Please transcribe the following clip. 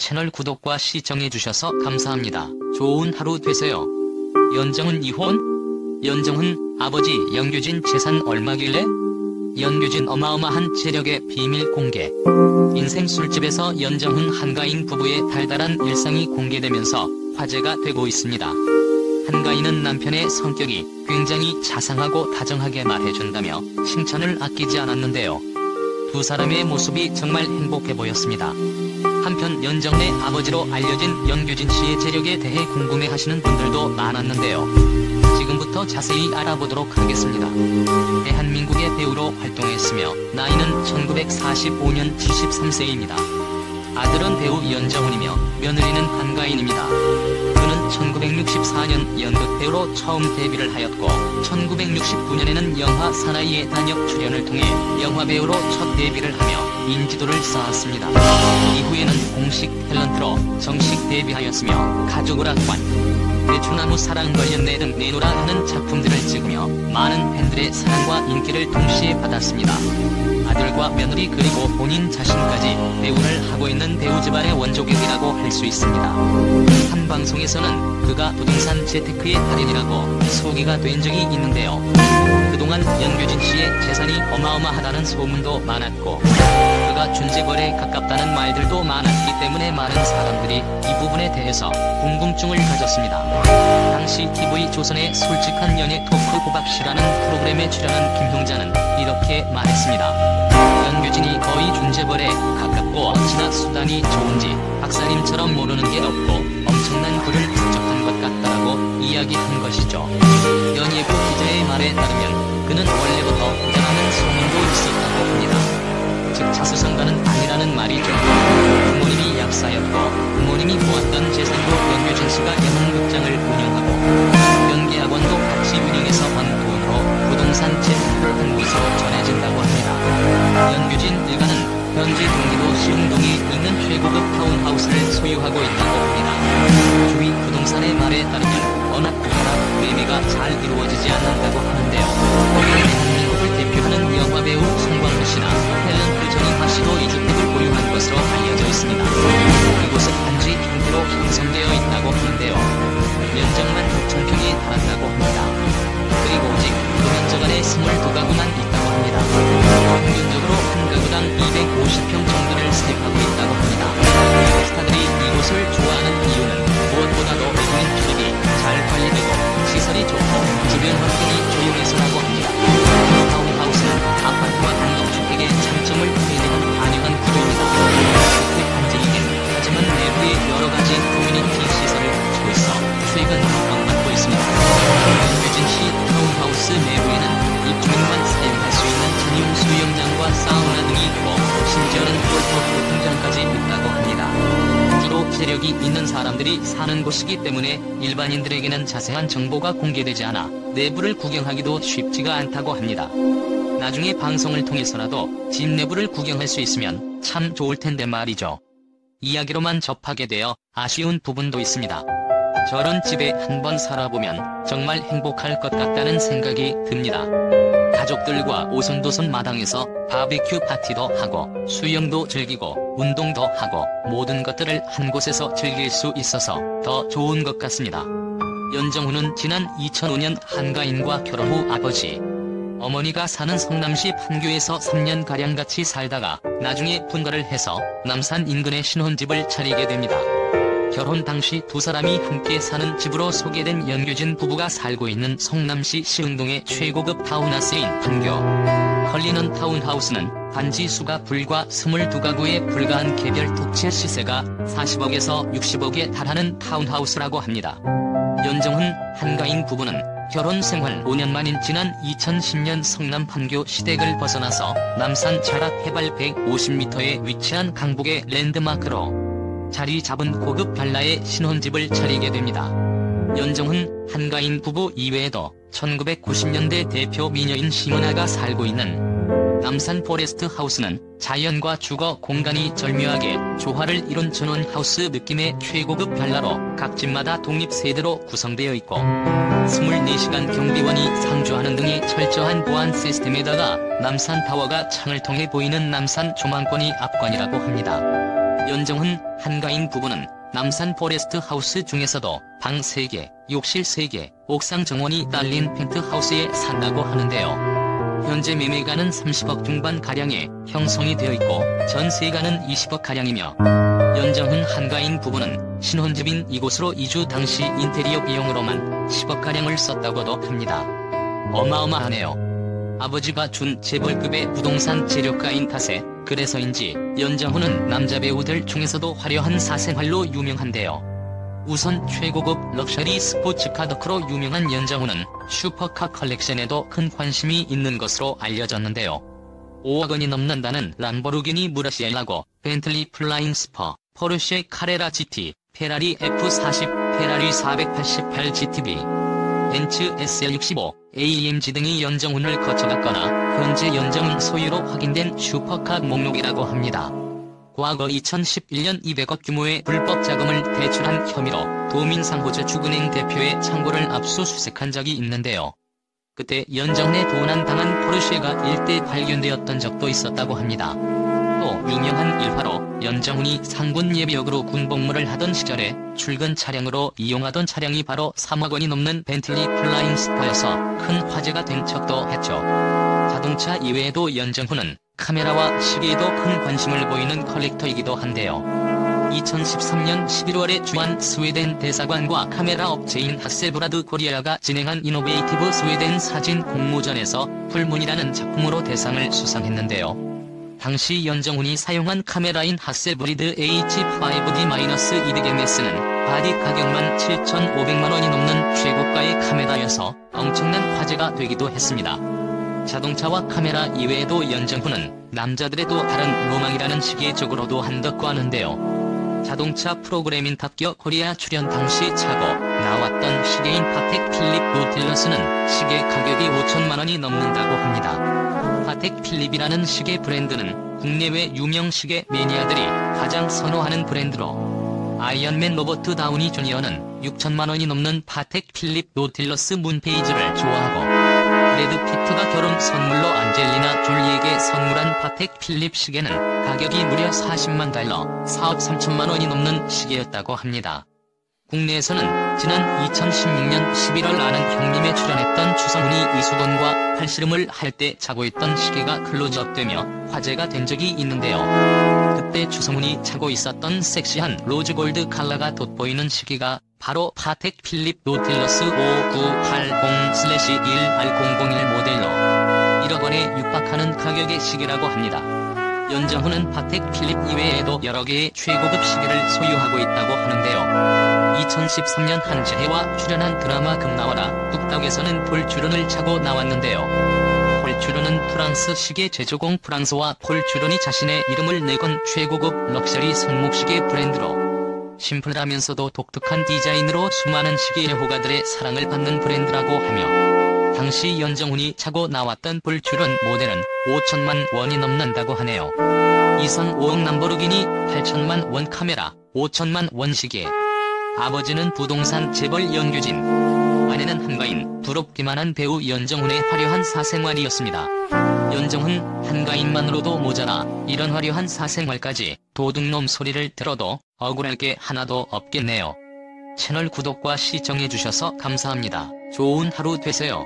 채널 구독과 시청해주셔서 감사합니다. 좋은 하루 되세요. 연정훈 이혼? 연정훈 아버지 연규진 재산 얼마길래? 연규진 어마어마한 재력의 비밀 공개. 인생 술집에서 연정훈 한가인 부부의 달달한 일상이 공개되면서 화제가 되고 있습니다. 한가인은 남편의 성격이 굉장히 자상하고 다정하게 말해준다며 칭찬을 아끼지 않았는데요. 두 사람의 모습이 정말 행복해 보였습니다. 한편 연정훈의 아버지로 알려진 연규진 씨의 재력에 대해 궁금해하시는 분들도 많았는데요. 지금부터 자세히 알아보도록 하겠습니다. 대한민국의 배우로 활동했으며 나이는 1945년 73세입니다. 아들은 배우 연정훈이며 며느리는 한가인입니다. 그는 1964년 연극 배우로 처음 데뷔를 하였고 1969년에는 영화 사나이의 단역 출연을 통해 영화배우로 첫 데뷔를 하며 인지도를 쌓았습니다. 이후에는 공식 탤런트로 정식 데뷔하였으며 가족을 악관, 대추나무 사랑 걸렸네 등 내노라 하는 작품들을 찍으며 많은 팬들의 사랑과 인기를 동시에 받았습니다. 아들과 며느리 그리고 본인 자신까지 배우를 하고 있는 배우 집안의 원조격이라고 할 수 있습니다. 한 방송에서는 그가 부동산 재테크의 달인이라고 소개가 된 적이 있는데요. 그동안 연규진 씨의 재산이 어마어마하다는 소문도 많았고 그가 준재벌에 가깝다는 말들도 많았기 때문에 많은 사람들이 이 부분에 대해서 궁금증을 가졌습니다. 당시 TV조선의 솔직한 연애 토크 호박씨라는 프로그램에 출연한 김형자는 이렇게 말했습니다. 연규진이 거의 준재벌에 가깝고 어찌나 수단이 좋은지 박사님처럼 모르는 게 없고 엄청난 부를 축적한 것 같다라고 이야기한 것이죠. 연예부 기자의 말에 따르면 그는 원래부터 부자라는 소문도 있었다고 합니다. 즉 자수성가는 아니라는 말이죠. 부모님이 약사였고 부모님이 모았던 재산으로 연규진 씨가 연극장을 운영하고 연기학원도 같이 운영해서 번 돈으로 부동산 재테크를 한 것으로 전해진다고 합니다. 연규진 일가는 현재 경기도 시흥동에 있는 최고급 타운하우스를 소유하고 있다고 합니다. 주위 부동산의 말에 따르면 워낙 부자라 매매가 잘 이루어지지 않는다고 하는데요. 대한민국을 대표하는 영화배우 송광호 씨나 탤런트 전인화 씨도 이 주택을 보유한 것으로 알려져 있습니다. 이곳은 단지 형태로 형성되어 있다고 하는데요. 면적만 6,000평에 달한다고 합니다. 그리고 오직 그 면적 안에 22가구만 있다고 합니다. 평균적으로 한 가구당 250평 정도를 사용하고 있다고 합니다. 스타들이 이곳을 좋아하는 이유는 무엇보다도 주민 주택이 잘 관리되고 시설이 좋고 주변 환경이 조용해서라고 합니다. 타운하우스는 아파트와 단독주택의 장점을 포함하는 다양한 구조입니다. 주택 단지이긴 하지만 내부에 여러가지 커뮤니티 시설을 갖추고 있어 최근 각광받고 있습니다. 연규진 씨 타운하우스 내부에는 입주민만 사용할 수 있는 전용 수영장과 사우나 등이 있고 심지어는 골프 공장까지 있다고 합니다. 주로 재력이 있는 사람들이 사는 곳이기 때문에 일반인들에게는 자세한 정보가 공개되지 않아 내부를 구경하기도 쉽지가 않다고 합니다. 나중에 방송을 통해서라도 집 내부를 구경할 수 있으면 참 좋을 텐데 말이죠. 이야기로만 접하게 되어 아쉬운 부분도 있습니다. 저런 집에 한번 살아보면 정말 행복할 것 같다는 생각이 듭니다. 가족들과 오손도손 마당에서 바비큐 파티도 하고 수영도 즐기고 운동도 하고 모든 것들을 한 곳에서 즐길 수 있어서 더 좋은 것 같습니다. 연정훈은 지난 2005년 한가인과 결혼 후 아버지, 어머니가 사는 성남시 판교에서 3년가량 같이 살다가 나중에 분가를 해서 남산 인근에 신혼집을 차리게 됩니다. 결혼 당시 두 사람이 함께 사는 집으로 소개된 연규진 부부가 살고 있는 성남시 시흥동의 최고급 타운하우스인 판교 컬리넌 타운하우스는 단지 수가 불과 22가구에 불과한 개별 독채 시세가 40억에서 60억에 달하는 타운하우스라고 합니다. 연정훈, 한가인 부부는 결혼 생활 5년 만인 지난 2010년 성남 판교 시댁을 벗어나서 남산 자락 해발 150m에 위치한 강북의 랜드마크로 자리 잡은 고급 발라의 신혼집을 차리게 됩니다. 연정훈, 한가인 부부 이외에도 1990년대 대표 미녀인 심은하가 살고 있는 남산 포레스트 하우스는 자연과 주거 공간이 절묘하게 조화를 이룬 전원하우스 느낌의 최고급 발라로 각 집마다 독립세대로 구성되어 있고 24시간 경비원이 상주하는 등의 철저한 보안 시스템에다가 남산 타워가 창을 통해 보이는 남산 조망권이 압권이라고 합니다. 연정훈, 한가인 부부는 남산 포레스트 하우스 중에서도 방 3개, 욕실 3개, 옥상 정원이 딸린 펜트하우스에 산다고 하는데요. 현재 매매가는 30억 중반가량에 형성이 되어 있고 전세가는 20억가량이며 연정훈, 한가인 부부는 신혼집인 이곳으로 이주 당시 인테리어 비용으로만 10억가량을 썼다고도 합니다. 어마어마하네요. 아버지가 준 재벌급의 부동산 재력가인 탓에 그래서인지 연정훈은 남자 배우들 중에서도 화려한 사생활로 유명한데요. 우선 최고급 럭셔리 스포츠카 덕후로 유명한 연정훈은 슈퍼카 컬렉션에도 큰 관심이 있는 것으로 알려졌는데요. 5억 원이 넘는다는 람보르기니 무라시엘라고, 벤틀리 플라잉 스퍼, 포르쉐 카레라 GT, 페라리 F40, 페라리 488 GTB, 벤츠 SL65, AMG 등이 연정훈을 거쳐갔거나 현재 연정훈 소유로 확인된 슈퍼카 목록이라고 합니다. 과거 2011년 200억 규모의 불법 자금을 대출한 혐의로 도민상호저축은행 대표의 창고를 압수수색한 적이 있는데요. 그때 연정훈의 도난당한 포르쉐가 일대 발견되었던 적도 있었다고 합니다. 또 유명한 일화로 연정훈이 상군 예비역으로 군복무를 하던 시절에 출근 차량으로 이용하던 차량이 바로 3억 원이 넘는 벤틀리 플라잉 스퍼여서 큰 화제가 된 척도 했죠. 자동차 이외에도 연정훈은 카메라와 시계에도 큰 관심을 보이는 컬렉터이기도 한데요. 2013년 11월에 주한 스웨덴 대사관과 카메라 업체인 하셀브라드 코리아가 진행한 이노베이티브 스웨덴 사진 공모전에서 풀문이라는 작품으로 대상을 수상했는데요. 당시 연정훈이 사용한 카메라인 하셀브리드 H5D-200MS는 바디 가격만 7,500만원이 넘는 최고가의 카메라여서 엄청난 화제가 되기도 했습니다. 자동차와 카메라 이외에도 연정훈은 남자들에도 다른 로망이라는 시계 쪽으로도 한다고 하는데요. 자동차 프로그램인 탑기어 코리아 출연 당시 차고 나왔던 시계인 파텍 필립 노틸러스는 시계 가격이 5천만원이 넘는다고 합니다. 파텍 필립이라는 시계 브랜드는 국내외 유명 시계 매니아들이 가장 선호하는 브랜드로 아이언맨 로버트 다우니 주니어는 6천만원이 넘는 파텍 필립 노틸러스 문페이지를 좋아하고 브래드 피트가 결혼 선물로 안젤리나 졸리에게 선물한 파텍 필립 시계는 가격이 무려 40만 달러, 4억 3천만원이 넘는 시계였다고 합니다. 국내에서는 지난 2016년 11월 아는 형님에 출연했던 추성훈이 이수건과 팔씨름을 할 때 차고 있던 시계가 클로즈업되며 화제가 된 적이 있는데요. 그때 추성훈이 차고 있었던 섹시한 로즈골드 컬러가 돋보이는 시계가 바로 파텍 필립 노틸러스 5980/1R001 모델로 1억 원에 육박하는 가격의 시계라고 합니다. 연정훈은 파텍 필립 이외에도 여러 개의 최고급 시계를 소유하고 있다고 하는데요. 2013년 한지혜와 출연한 드라마 금나와라 뚝딱에서는 폴주른을 차고 나왔는데요. 폴주른은 프랑스 시계 제조공 프랑스와 폴주른이 자신의 이름을 내건 최고급 럭셔리 손목시계 브랜드로 심플하면서도 독특한 디자인으로 수많은 시계 애호가들의 사랑을 받는 브랜드라고 하며 당시 연정훈이 차고 나왔던 폴주른 모델은 5천만 원이 넘는다고 하네요. 이선 5억 람보르기니, 8천만 원 카메라, 5천만 원 시계. 아버지는 부동산 재벌 연규진, 아내는 한가인, 부럽기만 한 배우 연정훈의 화려한 사생활이었습니다. 연정훈, 한가인만으로도 모자라 이런 화려한 사생활까지 도둑놈 소리를 들어도 억울할 게 하나도 없겠네요. 채널 구독과 시청해주셔서 감사합니다. 좋은 하루 되세요.